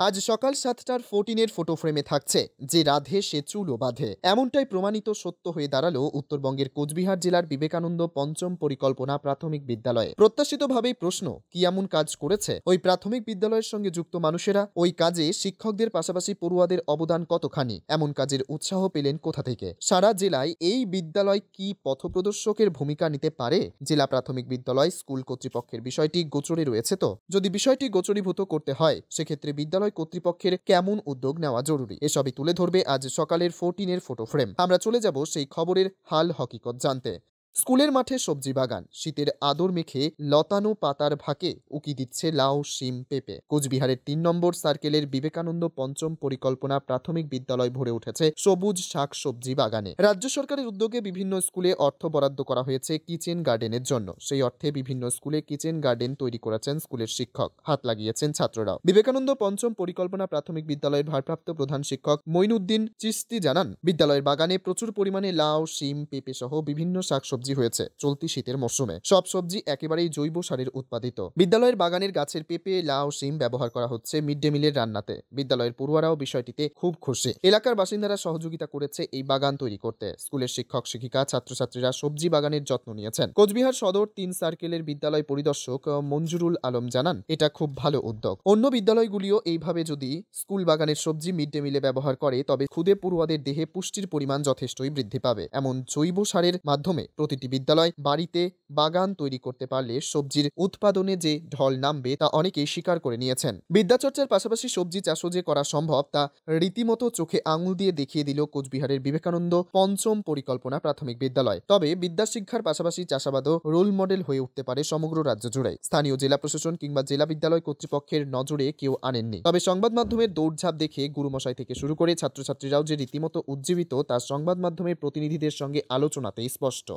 আজ সকাল 7টার 14-এর ফটো ফ্রেমে থাকছে যে রাধে সে চুলও বাঁধে। এমনটাই প্রমাণিত সত্য হয়ে দাঁড়ালো উত্তরবঙ্গের কোচবিহার জেলার বিবেকানন্দ পঞ্চম পরিকল্পনা প্রাথমিক বিদ্যালয়ে। প্রত্যাশিতভাবেই প্রশ্ন, কি এমন কাজ করেছে ওই প্রাথমিক বিদ্যালয়ের সঙ্গে যুক্ত মানুষেরা? ওই কাজে শিক্ষকদের পাশাপাশি পড়ুয়াদের অবদান কতখানি? এমন কাজের উৎসাহ পেলেন কোথা থেকে? সারা জেলায় এই বিদ্যালয় কি পথপ্রদর্শকের ভূমিকা নিতে পারে? জেলা প্রাথমিক বিদ্যালয় স্কুল কর্তৃপক্ষের বিষয়টি গোচরে রয়েছে তো? যদি বিষয়টি গোচরীভূত করতে হয়, সেক্ষেত্রে বিদ্যালয় কর্তৃপক্ষের কেমন উদ্যোগ নেওয়া জরুরি, এসবই তুলে ধরবে আজ সকালের 14-এর ফটো ফ্রেম। আমরা চলে যাব সেই খবরের হাল হকিকত জানতে। স্কুলের মাঠে সবজি বাগান, শীতের আদর মেখে লতানো পাতার ফাঁকে উকি দিচ্ছে লাউ, শিম, পেঁপে। কোচবিহারের 3 নম্বর সার্কেলের বিবেকানন্দ পঞ্চম পরিকল্পনা প্রাথমিক বিদ্যালয় ভরে উঠেছে সবুজ শাক সবজি বাগানে। রাজ্য সরকারের উদ্যোগে বিভিন্ন স্কুলে অর্থ বরাদ্দ করা হয়েছে কিচেন গার্ডেনের জন্য। সেই অর্থে বিভিন্ন স্কুলে কিচেন গার্ডেন তৈরি করেছেন স্কুলের শিক্ষক, হাত লাগিয়েছেন ছাত্ররাও। বিবেকানন্দ পঞ্চম পরিকল্পনা প্রাথমিক বিদ্যালয়ের ভারপ্রাপ্ত প্রধান শিক্ষক মঈনুদ্দিন চিশতি জানান, বিদ্যালয়ের বাগানে প্রচুর পরিমাণে লাউ, শিম, পেঁপে সহ বিভিন্ন শাকসবজি হয়েছে চলতি শীতের মরশুমে। সব সবজি একেবারেই জৈব সারের উৎপাদিত। বিদ্যালয়ের বাগানের গাছের পেঁপে, লাউ, শিম ব্যবহার করা হচ্ছে মিড ডে মিলের রান্নাতে। বিদ্যালয়ের পড়ুয়ারাও বিষয়টিতে খুব খুশি। এলাকার বাসিন্দারা সহযোগিতা করেছে এই বাগান তৈরি করতে। স্কুলের শিক্ষক শিক্ষিকা, ছাত্রছাত্রীরা সবজি বাগানের যত্ন নিয়েছেন। কোচবিহার সদর 3 সার্কেলের বিদ্যালয় পরিদর্শক মঞ্জুরুল আলম জানান, এটা খুব ভালো উদ্যোগ। অন্য বিদ্যালয়গুলিও এইভাবে যদি স্কুল বাগানের সবজি মিড ডে মিলে ব্যবহার করে, তবে ক্ষুদে পড়ুয়াদের দেহে পুষ্টির পরিমাণ যথেষ্টই বৃদ্ধি পাবে। এমন জৈব সারের মাধ্যমে প্রতিটি বিদ্যালয় বাড়িতে বাগান তৈরি করতে পারলে সবজির উৎপাদনে যে ঢল নামবে তা অনেকেই স্বীকার করে নিয়েছেন। বিদ্যাচর্চার পাশাপাশি সবজি চাষও যে করা সম্ভব তা রীতিমতো চোখে আঙুল দিয়ে দেখিয়ে দিল কোচবিহারের বিবেকানন্দ পঞ্চম পরিকল্পনা প্রাথমিক বিদ্যালয়। তবে বিদ্যাশিক্ষার পাশাপাশি চাষাবাদও রোল মডেল হয়ে উঠতে পারে সমগ্র রাজ্য জুড়ে। স্থানীয় জেলা প্রশাসন কিংবা জেলা বিদ্যালয় কর্তৃপক্ষের নজরে কেউ আনেননি। তবে সংবাদ মাধ্যমের দৌড়ঝাঁপ দেখে গুরুমশাই থেকে শুরু করে ছাত্রছাত্রীরাও যে রীতিমতো উজ্জীবিত, তা সংবাদ মাধ্যমের প্রতিনিধিদের সঙ্গে আলোচনাতেই স্পষ্ট।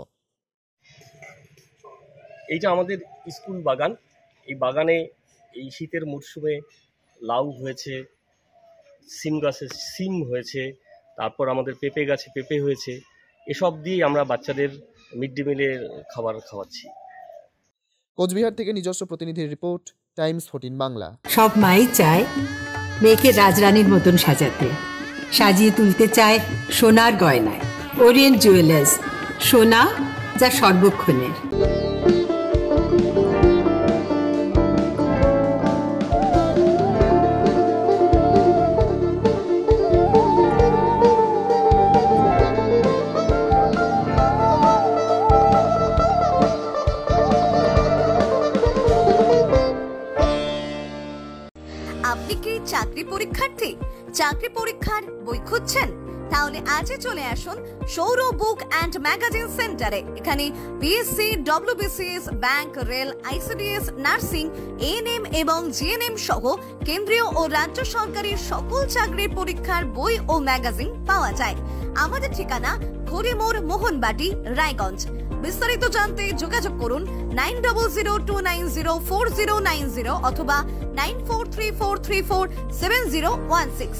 এইটা আমাদের স্কুল বাগান। এই বাগানে এই শীতের মরশুমে লাউ হয়েছে, সিম গাছে সিম হয়েছে, তারপর আমাদের পেঁপে গাছে পেঁপে হয়েছে। এসব দিয়ে আমরা বাচ্চাদের মিড ডে মিলের খাবার খাওয়াচ্ছি। কোচবিহার থেকে নিজস্ব প্রতিনিধির রিপোর্ট, টাইমস 14 বাংলা। সব মাই চায় মেয়েকে রাজরানীর মতন সাজাতে, সাজিয়ে তুলতে চায় সোনার গয়নায়। ওরিয়েন্ট জুয়েলার্স, সোনা যা সর্বক্ষণের। আপনি কি চাকরি পরীক্ষার্থী? চাকরি পরীক্ষার বই খুঁজছেন? তাহলে আজই চলে আসুন সৌর বুক অ্যান্ড ম্যাগাজিন সেন্টারে। এখানে BSc, WBCS, bank, rail, ICDS, nursing, ANM এবং জিএনএম সহ কেন্দ্রীয় ও রাজ্য সরকারের সকল চাকরির পরীক্ষার বই ও ম্যাগাজিন পাওয়া যায়। আমাদের ঠিকানা ঘড়িমোড়, মোহনবাটি, রায়গঞ্জ। বিস্তারিত জানতে যোগাযোগ করুন 9002904090 অথবা 9434347016।